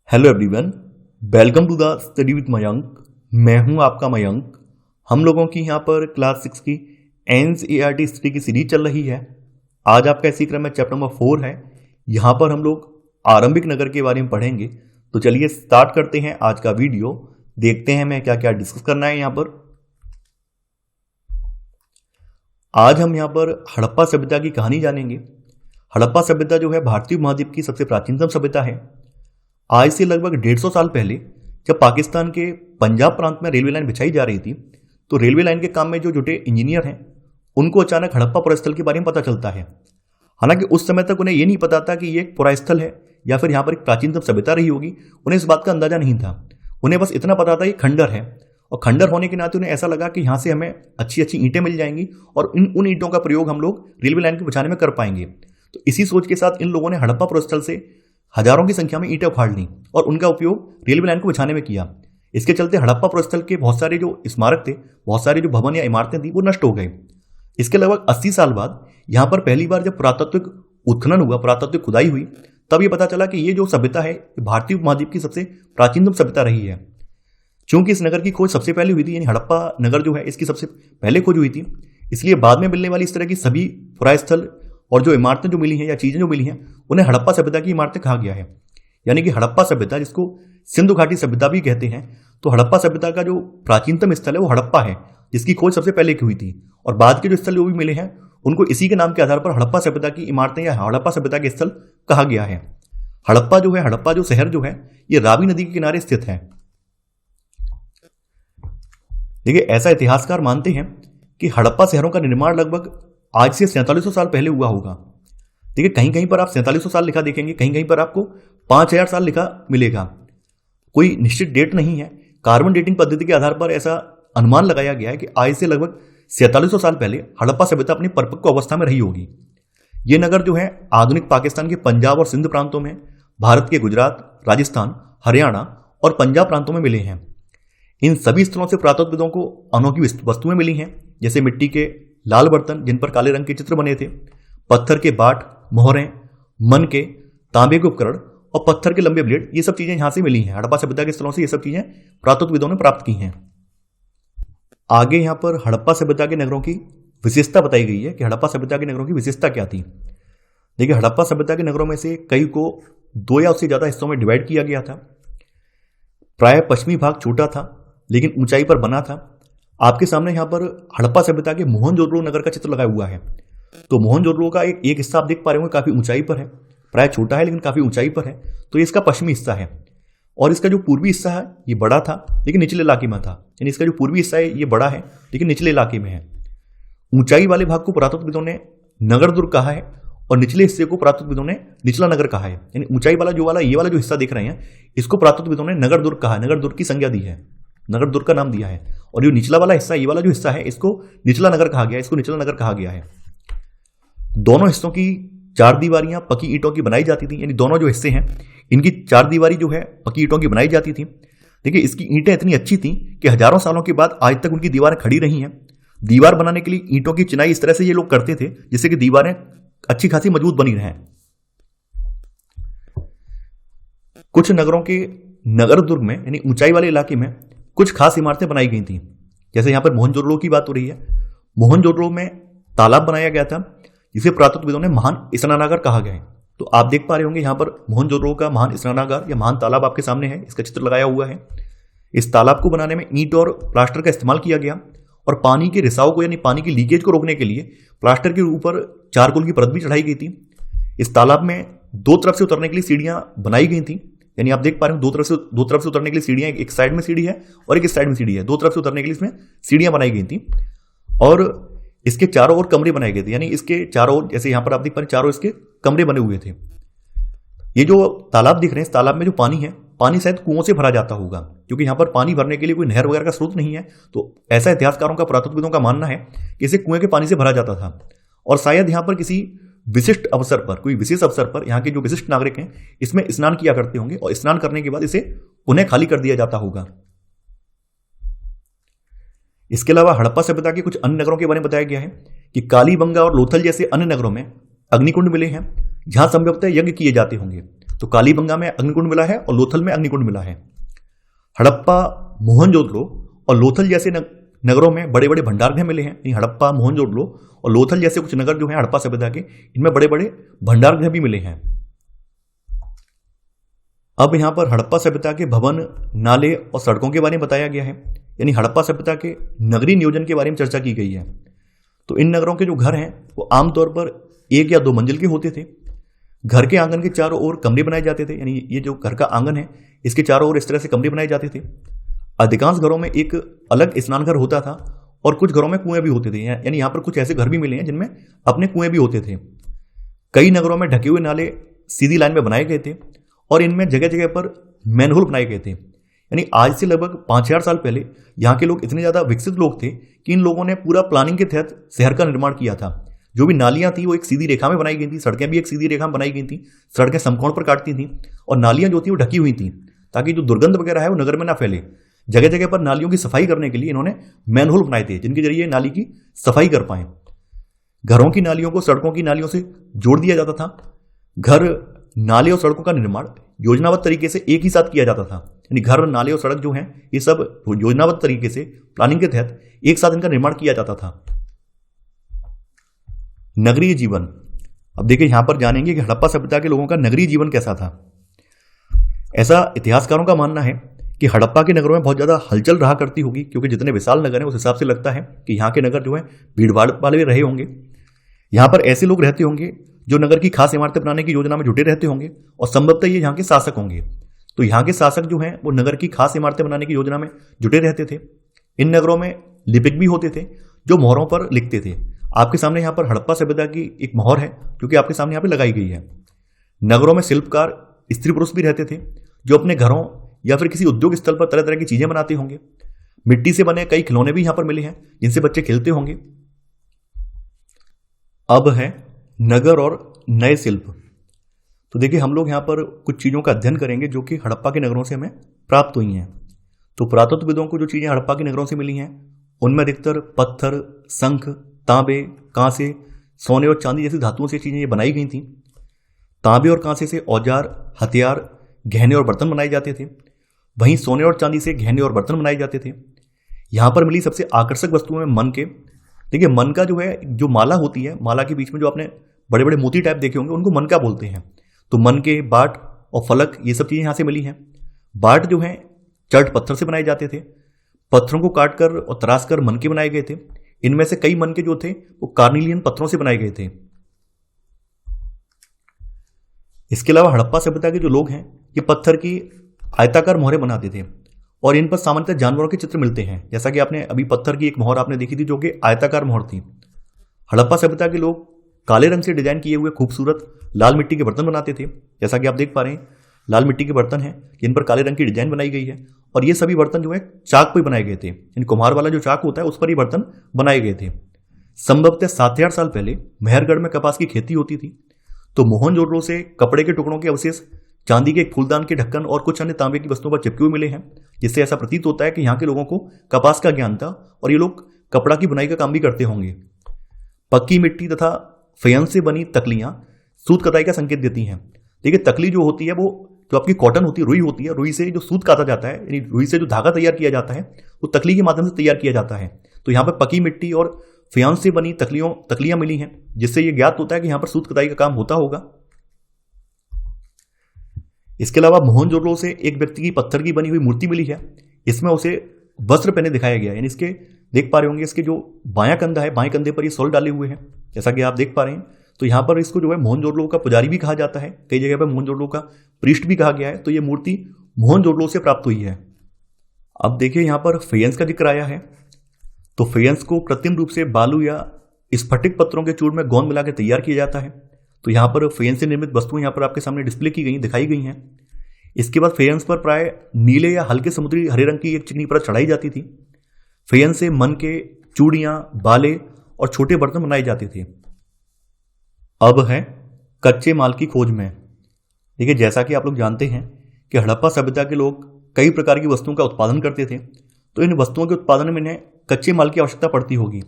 Hello everyone, welcome to the study with Mayank. मैं हूं आपका मयंक। हम लोगों की यहां पर क्लास 6 की एनसीईआरटी हिस्ट्री की सीरीज चल रही है। आज आपका इसी क्रम में चैप्टर नंबर 4 है। यहां पर हम लोग आरंभिक नगर के बारे में पढ़ेंगे। तो चलिए स्टार्ट करते हैं आज का वीडियो। देखते हैं हमें क्या क्या डिस्कस करना है। यहां पर आज हम यहां पर हड़प्पा सभ्यता की कहानी जानेंगे। हड़प्पा सभ्यता जो है भारतीय उपमहाद्वीप की सबसे प्राचीनतम सभ्यता है। आज से लगभग 150 साल पहले जब पाकिस्तान के पंजाब प्रांत में रेलवे लाइन बिछाई जा रही थी, तो रेलवे लाइन के काम में जो जुटे इंजीनियर हैं उनको अचानक हड़प्पा पुरास्थल के बारे में पता चलता है। हालांकि उस समय तक उन्हें यह नहीं पता था कि ये एक पुरास्थल है या फिर यहाँ पर एक प्राचीनतम सभ्यता रही होगी। उन्हें इस बात का अंदाजा नहीं था। उन्हें बस इतना पता था ये खंडर है, और खंडर होने के नाते उन्हें ऐसा लगा कि यहाँ से हमें अच्छी अच्छी ईंटें मिल जाएंगी और उन ईंटों का प्रयोग हम लोग रेलवे लाइन के बिछाने में कर पाएंगे। तो इसी सोच के साथ इन लोगों ने हड़प्पा पुरास्थल से हजारों की संख्या में ईंटें उखाड़ ली और उनका उपयोग रेलवे लाइन को बिछाने में किया। इसके चलते हड़प्पा पुरास्थल के बहुत सारे जो स्मारक थे, बहुत सारे जो भवन या इमारतें थी, वो नष्ट हो गए। इसके लगभग 80 साल बाद यहाँ पर पहली बार जब पुरातात्विक उत्खनन हुआ, पुरातात्विक खुदाई हुई, तब ये पता चला कि ये जो सभ्यता है भारतीय उपमहाद्वीप की सबसे प्राचीनतम सभ्यता रही है। चूंकि इस नगर की खोज सबसे पहले हुई थी, यानी हड़प्पा नगर जो है इसकी सबसे पहले खोज हुई थी, इसलिए बाद में मिलने वाली इस तरह की सभी पुरास्थल और जो इमारतें जो मिली हैं या चीजें जो मिली हैं उन्हें हड़प्पा सभ्यता की इमारतें कहा गया है। यानी कि हड़प्पा सभ्यता, जिसको सिंधु घाटी सभ्यता भी कहते हैं, तो हड़प्पा सभ्यता का जो प्राचीनतम स्थल है वो हड़प्पा है, जिसकी खोज सबसे पहले की हुई थी। और बाद के जो स्थल जो भी मिले हैं उनको इसी के नाम के आधार पर हड़प्पा सभ्यता की इमारतें या हड़प्पा सभ्यता के स्थल कहा गया है। हड़प्पा जो है, हड़प्पा जो शहर जो है, ये रावी नदी के किनारे स्थित है। देखिए, ऐसा इतिहासकार मानते हैं कि हड़प्पा शहरों का निर्माण लगभग आज से 4700 साल पहले हुआ होगा। देखिए, कहीं कहीं पर आप 4700 साल लिखा देखेंगे, कहीं कहीं पर आपको 5000 साल लिखा मिलेगा। कोई निश्चित डेट नहीं है। कार्बन डेटिंग पद्धति के आधार पर ऐसा अनुमान लगाया गया है कि आज से लगभग 4700 साल पहले हड़प्पा सभ्यता अपनी परिपक्व अवस्था में रही होगी। ये नगर जो है आधुनिक पाकिस्तान के पंजाब और सिंध प्रांतों में, भारत के गुजरात, राजस्थान, हरियाणा और पंजाब प्रांतों में मिले हैं। इन सभी स्थलों से पुरातत्वविदों को अनोखी वस्तुएं मिली हैं, जैसे मिट्टी के लाल बर्तन जिन पर काले रंग के चित्र बने थे, पत्थर के बाट, मोहरें, मन के, तांबे के उपकरण और पत्थर के लंबे ब्लेड। ये सब चीजें यहां से मिली हैं। हड़प्पा सभ्यता के स्थलों से ये सब चीजें पुरातत्वविदों ने प्राप्त की हैं। आगे यहां पर हड़प्पा सभ्यता के नगरों की विशेषता बताई गई है कि हड़प्पा सभ्यता के नगरों की विशेषता क्या थी। देखिए, हड़प्पा सभ्यता के नगरों में से कई को 2 या उससे ज्यादा हिस्सों में डिवाइड किया गया था। प्राय पश्चिमी भाग छोटा था लेकिन ऊंचाई पर बना था। आपके सामने यहां पर हड़प्पा सभ्यता के मोहनजोदड़ो नगर का चित्र लगाया हुआ है। तो मोहनजोदड़ो का एक हिस्सा आप देख पा रहे होंगे, काफी ऊंचाई पर है, प्राय छोटा है लेकिन काफी ऊंचाई पर है। तो ये इसका पश्चिमी हिस्सा है। और इसका जो पूर्वी हिस्सा है ये बड़ा था लेकिन निचले इलाके में था। यानी इसका जो पूर्वी हिस्सा है ये बड़ा है लेकिन निचले इलाके में है। ऊंचाई वाले भाग को पुरातत्वविदों ने नगर दुर्ग कहा है और निचले हिस्से को पुरातत्वविदों ने निचला नगर कहा है। यानी ऊंचाई वाला ये वाला जो हिस्सा देख रहे हैं इसको पुरातत्वविदों ने नगर दुर्ग कहा है, नगर दुर्ग की संज्ञा दी है, नगर दुर्ग का नाम दिया है। और जो निचला वाला हिस्सा, ये वाला जो हिस्सा है, इसको निचला नगर कहा गया है, इसको निचला नगर कहा गया है। दोनों हिस्सों की 4 दीवारियां पक्की ईंटों की बनाई जाती थी। यानी दोनों जो हिस्से हैं इनकी 4 दीवारी जो है पक्की ईंटों की बनाई जाती थी। देखिए, इसकी ईंटें इतनी अच्छी थी कि हजारों सालों के बाद आज तक उनकी दीवारें खड़ी रही हैं। दीवार बनाने के लिए ईंटों की चिनाई इस तरह से ये लोग करते थे जिससे कि दीवारें अच्छी खासी मजबूत बनी रहें। कुछ नगरों के नगर दुर्ग में, यानी ऊंचाई वाले इलाके में, कुछ खास इमारतें बनाई गई थी। जैसे यहां पर मोहनजोदड़ो की बात हो रही है। मोहनजोदड़ो में तालाब बनाया गया था जिसे पुरातत्वविदों ने महान स्नानागार कहा गया है। तो आप देख पा रहे होंगे यहां पर मोहनजोदड़ो का महान स्नानागार या महान तालाब आपके सामने है, इसका चित्र लगाया हुआ है। इस तालाब को बनाने में ईंट और प्लास्टर का इस्तेमाल किया गया और पानी के रिसाव को, यानी पानी की लीकेज को रोकने के लिए प्लास्टर के ऊपर चारकोल की परत भी चढ़ाई गई थी। इस तालाब में 2 तरफ से उतरने के लिए सीढ़ियां बनाई गई थी। यानी आप देख पा रहे हो 2 तरफ से उतरने के लिए सीढ़ियां, एक साइड में सीढ़ी है और एक साइड में सीढ़ी है। 2 तरफ से उतरने के लिए इसमें सीढ़ियां बनाई गई थी और इसके चारों ओर कमरे बनाए गए थे। यानी इसके चारों ओर, जैसे यहां पर आप देख पा रहे, चारों इसके कमरे बने हुए थे। ये जो तालाब दिख रहे हैं, इस तालाब में जो पानी है, पानी शायद कुओं से भरा जाता होगा, क्योंकि यहां पर पानी भरने के लिए कोई नहर वगैरह का स्रोत नहीं है। तो ऐसा इतिहासकारों का, पुरातत्वविदों का मानना है कि इसे कुएं के पानी से भरा जाता था। और शायद यहां पर किसी विशिष्ट अवसर पर, कोई विशेष अवसर पर यहाँ के जो विशिष्ट नागरिक हैं इसमें स्नान किया करते होंगे और स्नान करने के बाद इसे पुनः खाली कर दिया जाता होगा। इसके अलावा हड़प्पा सभ्यता के कुछ अन्य नगरों के बारे में बताया गया है कि कालीबंगा और लोथल जैसे अन्य नगरों में अग्निकुंड मिले हैं जहां संभवतः यज्ञ किए जाते होंगे। तो कालीबंगा में अग्निकुंड मिला है और लोथल में अग्निकुंड मिला है। हड़प्पा, मोहनजोदड़ो और लोथल जैसे नगरों में बड़े बड़े भंडारगृह मिले हैं। हड़प्पा, मोहनजोदड़ो और लोथल जैसे कुछ नगर जो हैं हड़प्पा सभ्यता के, इनमें बड़े बड़े भंडारगृह भी मिले हैं। अब यहां पर हड़प्पा सभ्यता के भवन, नाले और सड़कों के बारे में बताया गया है, यानी हड़प्पा सभ्यता के नगरीय नियोजन के बारे में चर्चा की गई है। तो इन नगरों के जो घर हैं वो आमतौर पर 1 या 2 मंजिल के होते थे। घर के आंगन के चारों ओर कमरे बनाए जाते थे, यानी ये जो घर का आंगन है इसके चारों ओर इस तरह से कमरे बनाए जाते थे। अधिकांश घरों में एक अलग स्नान घर होता था और कुछ घरों में कुएं भी होते थे, यानी यहाँ पर कुछ ऐसे घर भी मिले हैं जिनमें अपने कुएं भी होते थे। कई नगरों में ढके हुए नाले सीधी लाइन में बनाए गए थे और इनमें जगह जगह पर मैनहोल बनाए गए थे। यानी आज से लगभग 5000 साल पहले यहाँ के लोग इतने ज़्यादा विकसित लोग थे कि इन लोगों ने पूरा प्लानिंग के तहत शहर का निर्माण किया था। जो भी नालियाँ थी वो एक सीधी रेखा में बनाई गई थी, सड़कें भी एक सीधी रेखा में बनाई गई थी, सड़कें समकोण पर काटती थी और नालियाँ जो थी वो ढकी हुई थी ताकि जो दुर्गंध वगैरह है वो नगर में ना फैले। जगह जगह पर नालियों की सफाई करने के लिए इन्होंने मैनहोल बनाए थे जिनके जरिए नाली की सफाई कर पाए। घरों की नालियों को सड़कों की नालियों से जोड़ दिया जाता था। घर, नाले और सड़कों का निर्माण योजनाबद्ध तरीके से एक ही साथ किया जाता था, यानी घर, नाले और सड़क जो हैं ये सब योजनाबद्ध तरीके से प्लानिंग के तहत एक साथ इनका निर्माण किया जाता था। नगरीय जीवन, अब देखिए यहां पर जानेंगे कि हड़प्पा सभ्यता के लोगों का नगरीय जीवन कैसा था। ऐसा इतिहासकारों का मानना है कि हड़प्पा के नगरों में बहुत ज्यादा हलचल रहा करती होगी, क्योंकि जितने विशाल नगर हैं उस हिसाब से लगता है कि यहाँ के नगर जो है भीड़भाड़ वाले रहे होंगे। यहाँ पर ऐसे लोग रहते होंगे जो नगर की खास इमारतें बनाने की योजना में जुटे रहते होंगे और संभवतः ये यहाँ के शासक होंगे। तो यहाँ के शासक जो हैं वो नगर की खास इमारतें बनाने की योजना में जुटे रहते थे। इन नगरों में लिपिक भी होते थे जो मोहरों पर लिखते थे। आपके सामने यहाँ पर हड़प्पा सभ्यता की एक मोहर है जो कि आपके सामने यहाँ पे लगाई गई है। नगरों में शिल्पकार स्त्री पुरुष भी रहते थे जो अपने घरों या फिर किसी उद्योग स्थल पर तरह तरह की चीजें बनाते होंगे। मिट्टी से बने कई खिलौने भी यहाँ पर मिले हैं जिनसे बच्चे खेलते होंगे। अब है नगर और नए शिल्प। तो देखिए हम लोग यहाँ पर कुछ चीज़ों का अध्ययन करेंगे जो कि हड़प्पा के नगरों से हमें प्राप्त हुई हैं। तो पुरातत्वविदों को जो चीज़ें हड़प्पा के नगरों से मिली हैं उनमें अधिकतर पत्थर, शंख, तांबे, कांसे, सोने और चांदी जैसी धातुओं से चीज़ें ये बनाई गई थीं। तांबे और कांसे से औजार, हथियार, गहने और बर्तन बनाए जाते थे। वहीं सोने और चांदी से गहने और बर्तन बनाए जाते थे। यहाँ पर मिली सबसे आकर्षक वस्तुओं में मन के, देखिए मन का जो है, जो माला होती है, माला के बीच में जो आपने बड़े बड़े मोती टाइप देखे होंगे उनको मन का बोलते हैं। तो मन के, बाट और फलक, ये सब चीज़ें यहाँ से मिली हैं। बाट जो है चट पत्थर से बनाए जाते थे। पत्थरों को काटकर और तराश कर मन के बनाए गए थे। इनमें से कई मन के जो थे वो कार्निलियन पत्थरों से बनाए गए थे। इसके अलावा हड़प्पा सभ्यता के जो लोग हैं ये पत्थर की आयताकार मोहरें बनाते थे और इन पर सामान्यतः जानवरों के चित्र मिलते हैं। जैसा कि आपने अभी पत्थर की एक मोहर आपने देखी थी जो कि आयताकार मोहर थी। हड़प्पा सभ्यता के लोग काले रंग से डिजाइन किए हुए खूबसूरत लाल मिट्टी के बर्तन बनाते थे। जैसा कि आप देख पा रहे हैं लाल मिट्टी के बर्तन हैं जिन पर काले रंग की डिजाइन बनाई गई है और ये सभी बर्तन जो है चाक पर बनाए गए थे। इन कुम्हार वाला जो चाक होता है उस पर ये बर्तन बनाए गए थे। संभवतः 7000 साल पहले मेहरगढ़ में कपास की खेती होती थी। तो मोहनजोदड़ो से कपड़े के टुकड़ों के अवशेष, चांदी के एक फूलदान के ढक्कन और कुछ अन्य तांबे की वस्तुओं पर चिपके हुए मिले हैं, जिससे ऐसा प्रतीत होता है कि यहाँ के लोगों को कपास का ज्ञान था और ये लोग कपड़ा की बुनाई का काम भी करते होंगे। पक्की मिट्टी तथा फेयन से बनी तकलियां सूत कताई का संकेत देती हैं। देखिए तकली जो होती है वो जो आपकी कॉटन होती है, रुई होती है, रुई से जो सूत काता जाता है, यानी रुई से जो धागा तैयार किया जाता है वो तकली के माध्यम से तैयार किया जाता है। तो यहाँ पर पकी मिट्टी और फेयन से बनी तकलियां मिली हैं, जिससे ये ज्ञात होता है कि यहाँ पर सूत कताई का काम होता होगा। इसके अलावा मोहनजोदड़ो से एक व्यक्ति की पत्थर की बनी हुई मूर्ति मिली है। इसमें उसे वस्त्र पहने दिखाया गया है, यानी इसके देख पा रहे होंगे इसके जो बायां कंधा है, बाएं कंधे पर ये सोल डाले हुए हैं, जैसा कि आप देख पा रहे हैं। तो यहाँ पर इसको जो है मोहनजोदड़ो का पुजारी भी कहा जाता है, कई जगह पर मोहनजोदड़ो का प्रीस्ट भी कहा गया है। तो ये मूर्ति मोहनजोदड़ो से प्राप्त हुई है। अब देखिए यहाँ पर फेयंस का जिक्र आया है। तो फेयंस को कृत्रिम रूप से बालू या स्फटिक पत्थरों के चूर्ण में गोंद मिलाकर तैयार किया जाता है। तो यहाँ पर फेयंस से निर्मित वस्तुएं यहाँ पर आपके सामने डिस्प्ले की गई, दिखाई गई हैं। इसके बाद फेयंस पर प्राय नीले या हल्के समुद्री हरे रंग की एक चिकनी परत चढ़ाई जाती थी। फेयंस से मन के, चूड़ियां, बाले और छोटे बर्तन बनाए जाते थे। अब है कच्चे माल की खोज में। देखिए जैसा कि आप लोग जानते हैं कि हड़प्पा सभ्यता के लोग कई प्रकार की वस्तुओं का उत्पादन करते थे। तो इन वस्तुओं के उत्पादन में इन्हें कच्चे माल की आवश्यकता पड़ती होगी।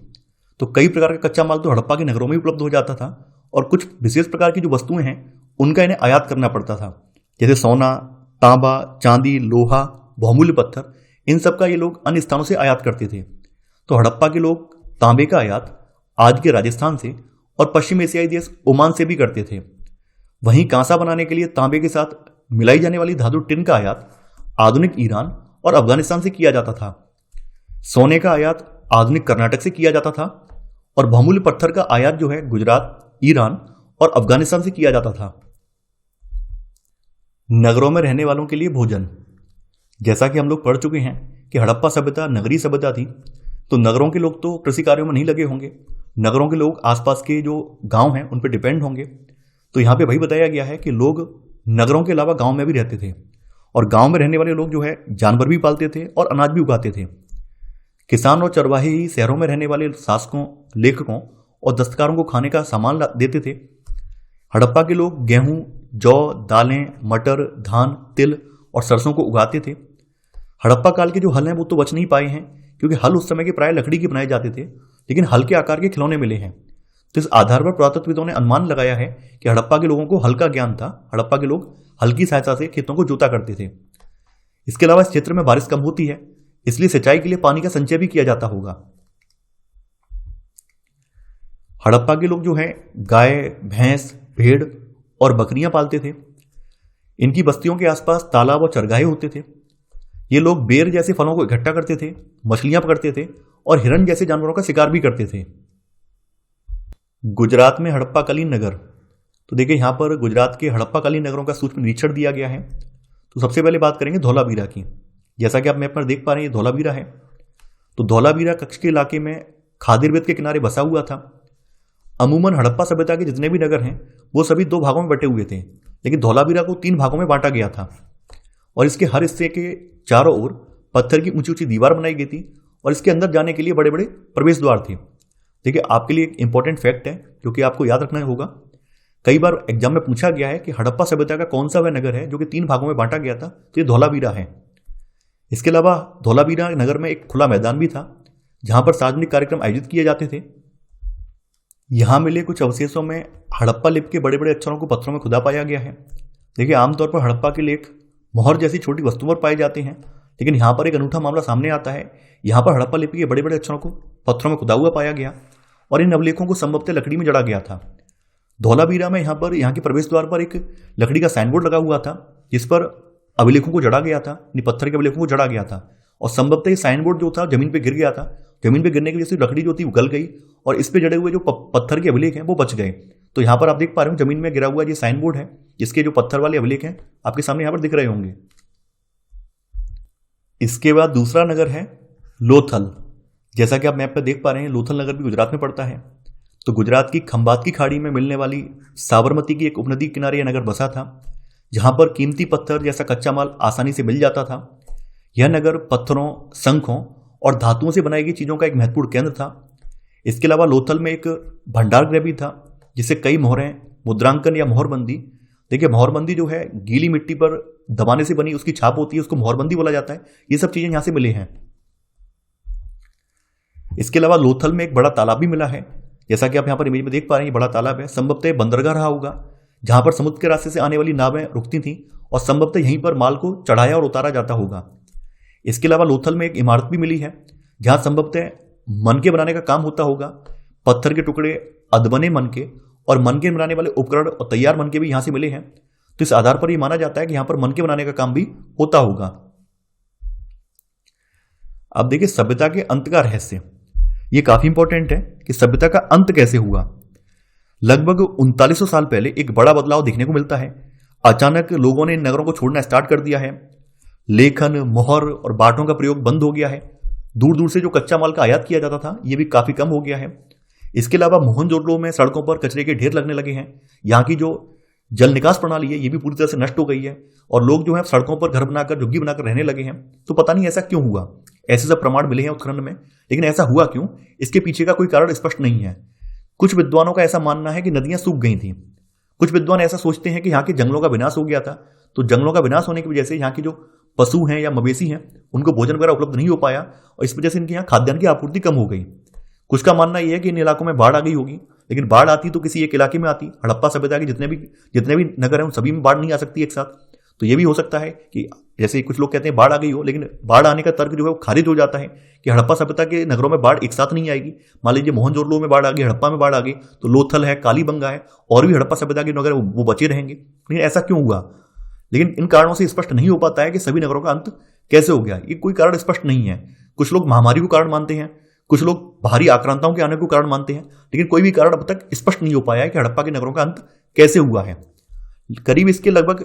तो कई प्रकार का कच्चा माल तो हड़प्पा के नगरों में उपलब्ध हो जाता था और कुछ विशेष प्रकार की जो वस्तुएं हैं उनका इन्हें आयात करना पड़ता था। जैसे सोना, तांबा, चांदी, लोहा, बहुमूल्य पत्थर, इन सब का ये लोग अन्य स्थानों से आयात करते थे। तो हड़प्पा के लोग तांबे का आयात आज के राजस्थान से और पश्चिम एशियाई देश ओमान से भी करते थे। वहीं कांसा बनाने के लिए तांबे के साथ मिलाई जाने वाली धातु टिन का आयात आधुनिक ईरान और अफगानिस्तान से किया जाता था। सोने का आयात आधुनिक कर्नाटक से किया जाता था और बहुमूल्य पत्थर का आयात जो है गुजरात, ईरान और अफगानिस्तान से किया जाता था। नगरों में रहने वालों के लिए भोजन, जैसा कि हम लोग पढ़ चुके हैं कि हड़प्पा सभ्यता नगरीय सभ्यता थी, तो नगरों के लोग तो कृषि कार्यों में नहीं लगे होंगे। नगरों के लोग आसपास के जो गांव हैं उन पर डिपेंड होंगे। तो यहाँ पे वही बताया गया है कि लोग नगरों के अलावा गांव में भी रहते थे और गांव में रहने वाले लोग जो है जानवर भी पालते थे और अनाज भी उगाते थे। किसान और चरवाहे ही शहरों में रहने वाले शासकों, लेखकों और दस्तकारों को खाने का सामान देते थे। हड़प्पा के लोग गेहूं, जौ, दालें, मटर, धान, तिल और सरसों को उगाते थे। हड़प्पा काल के जो हल हैं वो तो बच नहीं पाए हैं, क्योंकि हल उस समय के प्राय लकड़ी के बनाए जाते थे, लेकिन हल के आकार के खिलौने मिले हैं। तो इस आधार पर पुरातत्वविदों ने अनुमान लगाया है कि हड़प्पा के लोगों को हल का ज्ञान था। हड़प्पा के लोग हल की सहायता से खेतों को जोता करते थे। इसके अलावा इस क्षेत्र में बारिश कम होती है, इसलिए सिंचाई के लिए पानी का संचय भी किया जाता होगा। हड़प्पा के लोग जो है गाय, भैंस, भेड़ और बकरियां पालते थे। इनकी बस्तियों के आसपास तालाब और चरगाहे होते थे। ये लोग बेर जैसे फलों को इकट्ठा करते थे, मछलियां पकड़ते थे और हिरण जैसे जानवरों का शिकार भी करते थे। गुजरात में हड़प्पाकालीन नगर, तो देखिए यहाँ पर गुजरात के हड़प्पाकालीन नगरों का सूक्ष्म निरीक्षण दिया गया है। तो सबसे पहले बात करेंगे धौलावीरा की। जैसा कि आप मैप पर देख पा रहे हैं, ये धौलावीरा है। तो धौलावीरा कच्छ के इलाके में खादिर बेट के किनारे बसा हुआ था। अमूमन हड़प्पा सभ्यता के जितने भी नगर हैं वो सभी 2 भागों में बटे हुए थे, लेकिन धौलावीरा को 3 भागों में बांटा गया था और इसके हर हिस्से के चारों ओर पत्थर की ऊंची ऊंची दीवार बनाई गई थी और इसके अंदर जाने के लिए बड़े बड़े प्रवेश द्वार थे। देखिए, आपके लिए एक इंपॉर्टेंट फैक्ट है जो कि आपको याद रखना होगा। कई बार एग्जाम में पूछा गया है कि हड़प्पा सभ्यता का कौन सा वह नगर है जो कि 3 भागों में बांटा गया था, तो ये धौलावीरा है। इसके अलावा धौलावीरा नगर में एक खुला मैदान भी था जहां पर सार्वजनिक कार्यक्रम आयोजित किए जाते थे। यहां मिले कुछ अवशेषों में हड़प्पा लिपि के बड़े बड़े अक्षरों को पत्थरों में खुदा पाया गया है। देखिए, आमतौर पर हड़प्पा के लेख मोहर जैसी छोटी वस्तुओं पर पाए जाते हैं, लेकिन यहाँ पर एक अनूठा मामला सामने आता है। यहाँ पर हड़प्पा लिपि के बड़े बड़े अक्षरों को पत्थरों में खुदा हुआ पाया गया और इन अभिलेखों को संभवतः लकड़ी में जड़ा गया था। धौलावीरा में यहाँ के प्रवेश द्वार पर एक लकड़ी का साइन बोर्ड लगा हुआ था जिस पर अभिलेखों को जड़ा गया था, पत्थर के अभिलेखों को जड़ा गया था और संभवतः ये साइन बोर्ड जो था जमीन पर गिर गया था। जमीन पर गिरने की वजह से लकड़ी जो थी वो गल गई और इस पर जड़े हुए जो पत्थर के अभिलेख हैं वो बच गए। तो यहाँ पर आप देख पा रहे हो जमीन में गिरा हुआ ये साइन बोर्ड है जिसके जो पत्थर वाले अभिलेख हैं आपके सामने यहाँ पर दिख रहे होंगे। इसके बाद दूसरा नगर है लोथल। जैसा कि आप मैप पर देख पा रहे हैं, लोथल नगर भी गुजरात में पड़ता है। तो गुजरात की खंबात की खाड़ी में मिलने वाली साबरमती की एक उपनदी किनारे यह नगर बसा था जहां पर कीमती पत्थर जैसा कच्चा माल आसानी से मिल जाता था। यह नगर पत्थरों, शंखों और धातुओं से बनाई गई चीजों का एक महत्वपूर्ण केंद्र था। इसके अलावा लोथल में एक भंडार गृह भी था जिससे कई मोहरें, मुद्रांकन या मोहरबंदी, देखिए मोहरबंदी जो है गीली मिट्टी पर दबाने से बनी उसकी छाप होती है, उसको मोहरबंदी बोला जाता है। ये सब चीजें यहां से मिली हैं। इसके अलावा लोथल में एक बड़ा तालाब भी मिला है। जैसा कि आप यहां पर इमेज में देख पा रहे हैं, ये बड़ा तालाब है। संभवतः बंदरगाह रहा होगा जहां पर समुद्र के रास्ते से आने वाली नावें रुकती थीं और संभवतः यहीं पर माल को चढ़ाया और उतारा जाता होगा। इसके अलावा लोथल में एक इमारत भी मिली है जहां संभवतः मनके बनाने का काम होता होगा। पत्थर के टुकड़े, अधबने मनके और मनके बनाने वाले उपकरण और तैयार मनके भी यहां से मिले हैं। तो इस आधार पर यह माना जाता है कि यहां पर मनके बनाने का काम भी होता होगा। अब देखिए सभ्यता के अंत का रहस्य, यह काफी इंपॉर्टेंट है कि सभ्यता का अंत कैसे हुआ। लगभग 3900 साल पहले एक बड़ा बदलाव देखने को मिलता है। अचानक लोगों ने इन नगरों को छोड़ना स्टार्ट कर दिया है। लेखन, मोहर और बाटों का प्रयोग बंद हो गया है। दूर दूर से जो कच्चा माल का आयात किया जाता था यह भी काफी कम हो गया है। इसके अलावा मोहनजोदड़ो में सड़कों पर कचरे के ढेर लगने लगे हैं। यहाँ की जो जल निकास प्रणाली है ये भी पूरी तरह से नष्ट हो गई है और लोग जो है सड़कों पर घर बनाकर, झुग्गी बनाकर रहने लगे हैं। तो पता नहीं ऐसा क्यों हुआ। ऐसे सब प्रमाण मिले हैं उत्खनन में, लेकिन ऐसा हुआ क्यों, इसके पीछे का कोई कारण स्पष्ट नहीं है। कुछ विद्वानों का ऐसा मानना है कि नदियां सूख गई थी। कुछ विद्वान ऐसा सोचते हैं कि यहाँ के जंगलों का विनाश हो गया था, तो जंगलों का विनाश होने की वजह से यहाँ की जो पशु हैं या मवेशी हैं उनको भोजन वगैरह उपलब्ध नहीं हो पाया और इस वजह से इनके यहाँ खाद्यान्न की आपूर्ति कम हो गई। कुछ का मानना यह है कि इन इलाकों में बाढ़ आ गई होगी, लेकिन बाढ़ आती तो किसी एक इलाके में आती। हड़प्पा सभ्यता के जितने भी नगर हैं उन सभी में बाढ़ नहीं आ सकती एक साथ। तो ये भी हो सकता है कि जैसे कुछ लोग कहते हैं बाढ़ आ गई हो, लेकिन बाढ़ आने का तर्क जो है वो खारिज हो जाता है कि हड़प्पा सभ्यता के नगरों में बाढ़ एक साथ नहीं आएगी। मान लीजिए मोहनजोदड़ो में बाढ़ आ गई, हड़प्पा में बाढ़ आ गई, तो लोथल है, कालीबंगा है, और भी हड़प्पा सभ्यता के नगर वो बचे रहेंगे। लेकिन ऐसा क्यों हुआ? लेकिन इन कारणों से स्पष्ट नहीं हो पाता है कि सभी नगरों का अंत कैसे हो गया। ये कोई कारण स्पष्ट नहीं है। कुछ लोग महामारी को कारण मानते हैं, कुछ लोग बाहरी आक्रांताओं के आने को कारण मानते हैं, लेकिन कोई भी कारण अब तक स्पष्ट नहीं हो पाया है कि हड़प्पा के नगरों का अंत कैसे हुआ है। करीब इसके लगभग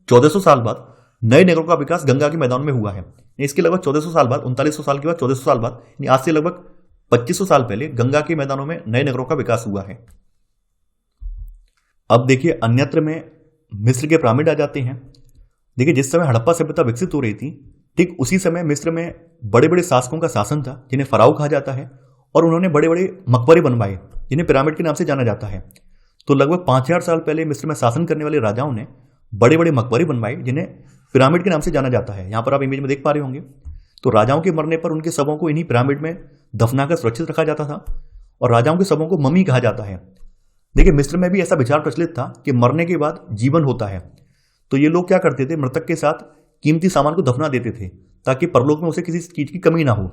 1400 साल बाद नए नगरों का विकास गंगा के मैदान में हुआ है। इसके लगभग 1400 साल बाद, 3900 साल के बाद 1400 साल बाद, आज से लगभग 2500 साल पहले गंगा के मैदानों में नए नगरों का विकास हुआ है। अब देखिए अन्यत्र में मिस्र के पिरामिड आ जाते हैं। देखिए जिस समय हड़प्पा सभ्यता विकसित हो रही थी, ठीक उसी समय मिस्र में बड़े बड़े शासकों का शासन था जिन्हें फराओ कहा जाता है, और उन्होंने बड़े बड़े मकबरे बनवाए जिन्हें पिरामिड के नाम से जाना जाता है। तो लगभग 5000 साल पहले मिस्र में शासन करने वाले राजाओं ने बड़े बड़े मकबरे बनवाए जिन्हें पिरामिड के नाम से जाना जाता है। यहाँ पर आप इमेज में देख पा रहे होंगे। तो राजाओं के मरने पर उनके शवों को इन्हीं पिरामिड में दफनाकर सुरक्षित रखा जाता था, और राजाओं के शवों को मम्मी कहा जाता है। देखिए मिस्र में भी ऐसा विचार प्रचलित था कि मरने के बाद जीवन होता है। तो ये लोग क्या करते थे, मृतक के साथ कीमती सामान को दफना देते थे ताकि परलोक में उसे किसी चीज की कमी ना हो।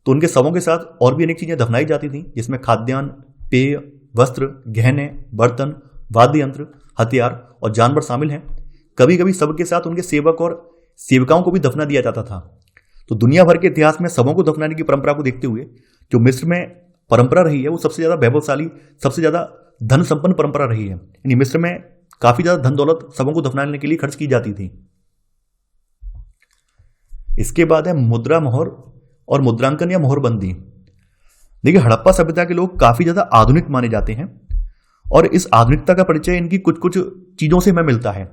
तो उनके शवों के साथ और भी अनेक चीजें दफनाई जाती थी, जिसमें खाद्यान्न, पेय, वस्त्र, गहने, बर्तन, वाद्य यंत्र, हथियार और जानवर शामिल हैं। कभी कभी शव के साथ उनके सेवक और सेविकाओं को भी दफना दिया जाता था। तो दुनिया भर के इतिहास में शवों को दफनाने की परंपरा को देखते हुए जो मिस्र में परंपरा रही है वो सबसे ज्यादा वैभवशाली, सबसे ज्यादा धन संपन्न परंपरा रही है। यानी मिस्र में काफी ज्यादा धन दौलत शवों को दफनाने के लिए खर्च की जाती थी। इसके बाद है मुद्रा मोहर और मुद्रांकन या मोहरबंदी। देखिए हड़प्पा सभ्यता के लोग काफी ज्यादा आधुनिक माने जाते हैं, और इस आधुनिकता का परिचय इनकी कुछ कुछ चीजों से हमें मिलता है।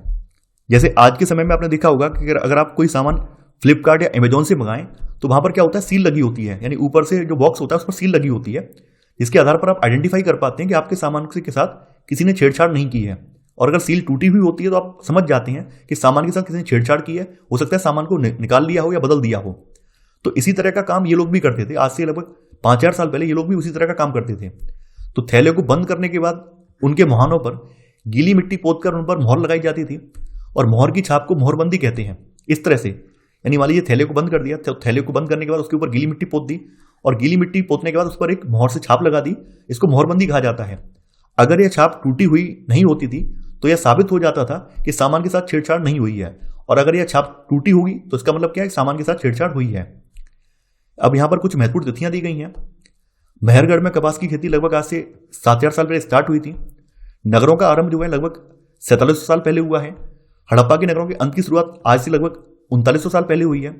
जैसे आज के समय में आपने देखा होगा कि अगर आप कोई सामान फ्लिपकार्ट या अमेजोन से मंगाएं तो वहां पर क्या होता है, सील लगी होती है। यानी ऊपर से जो बॉक्स होता है उस पर सील लगी होती है, जिसके आधार पर आप आइडेंटिफाई कर पाते हैं कि आपके सामान के साथ किसी ने छेड़छाड़ नहीं की है। और अगर सील टूटी हुई होती है तो आप समझ जाते हैं कि सामान के साथ किसी ने छेड़छाड़ की है। हो सकता है सामान को निकाल लिया हो या बदल दिया हो। तो इसी तरह का काम ये लोग भी करते थे। आज से लगभग 5000 साल पहले ये लोग भी उसी तरह का काम करते थे। तो थैले को बंद करने के बाद उनके मुहानों पर गीली मिट्टी पोतकर उन पर मोहर लगाई जाती थी, और मोहर की छाप को मोहरबंदी कहते हैं। इस तरह से यानी मान लीजिए थैले को बंद कर दिया, तो थैले को बंद करने के बाद उसके ऊपर गीली मिट्टी पोत दी, और गीली मिट्टी पोतने के बाद उस पर एक मोहर से छाप लगा दी। इसको मोहरबंदी कहा जाता है। अगर यह छाप टूटी हुई नहीं होती थी तो यह साबित हो जाता था कि सामान के साथ छेड़छाड़ नहीं हुई है, और अगर यह छाप टूटी होगी तो इसका मतलब क्या है, सामान के साथ छेड़छाड़ हुई है। अब यहां पर कुछ महत्वपूर्ण तिथियां दी गई हैं। मेहरगढ़ में कपास की खेती लगभग आज से 7000 साल पहले स्टार्ट हुई थी। नगरों का आरंभ जो है लगभग 4700 साल पहले हुआ है। हड़प्पा के नगरों के अंत की शुरुआत आज से लगभग 3900 साल पहले हुई है।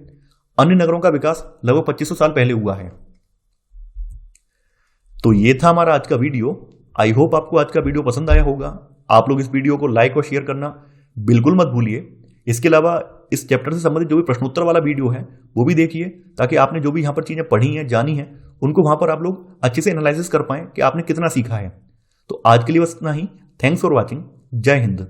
अन्य नगरों का विकास लगभग 2500 साल पहले हुआ है। तो ये था हमारा आज का वीडियो। आई होप आपको आज का वीडियो पसंद आया होगा। आप लोग इस वीडियो को लाइक और शेयर करना बिल्कुल मत भूलिए। इसके अलावा इस चैप्टर से संबंधित जो भी प्रश्नोत्तर वाला वीडियो है वो भी देखिए, ताकि आपने जो भी यहाँ पर चीजें पढ़ी हैं, जानी हैं, उनको वहां पर आप लोग अच्छे से एनालिसिस कर पाएं कि आपने कितना सीखा है। तो आज के लिए बस इतना ही। Thanks for watching. जय हिंद।